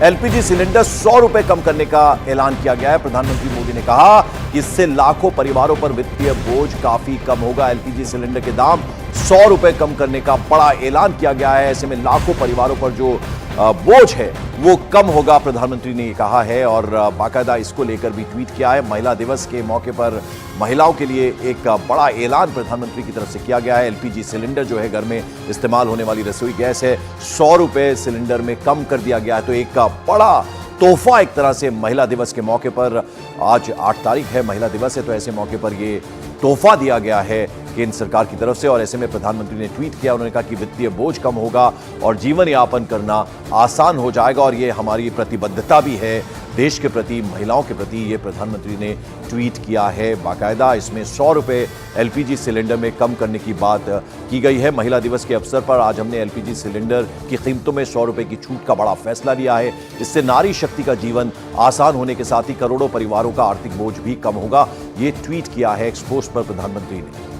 LPG cylinder 100 रुपए कम करने का ऐलान किया गया है। प्रधानमंत्री मोदी ने कहा कि इससे लाखों परिवारों पर वित्तीय बोझ काफी कम होगा। एलपीजी सिलेंडर के दाम 100 रुपए कम करने का बड़ा ऐलान किया गया है। ऐसे में लाखों परिवारों पर जो बोझ है वो कम होगा, प्रधानमंत्री ने कहा है। और बाकायदा इसको लेकर भी ट्वीट किया है। महिला दिवस के मौके पर महिलाओं के लिए एक बड़ा ऐलान प्रधानमंत्री की तरफ से किया गया है। एलपीजी सिलेंडर जो है घर में इस्तेमाल होने वाली रसोई गैस है, 100 रुपए सिलेंडर में कम कर दिया गया है। तो एक बड़ा तोहफा एक तरह से महिला दिवस के मौके पर, आज 8 तारीख है, महिला दिवस है, तो ऐसे मौके पर ये तोहफा दिया गया है केंद्र सरकार की तरफ से। और ऐसे में प्रधानमंत्री ने ट्वीट किया, उन्होंने कहा कि वित्तीय बोझ कम होगा और जीवन यापन करना आसान हो जाएगा। और ये हमारी प्रतिबद्धता भी है देश के प्रति, महिलाओं के प्रति, ये प्रधानमंत्री ने ट्वीट किया है। बाकायदा इसमें 100 रुपए एलपीजी सिलेंडर में कम करने की बात की गई है। महिला दिवस के अवसर पर आज हमने एलपीजी सिलेंडर की कीमतों में 100 रुपए की छूट का बड़ा फैसला लिया है। इससे नारी शक्ति का जीवन आसान होने के साथ ही करोड़ों परिवारों का आर्थिक बोझ भी कम होगा। ये ट्वीट किया है एक्स पोस्ट पर प्रधानमंत्री ने।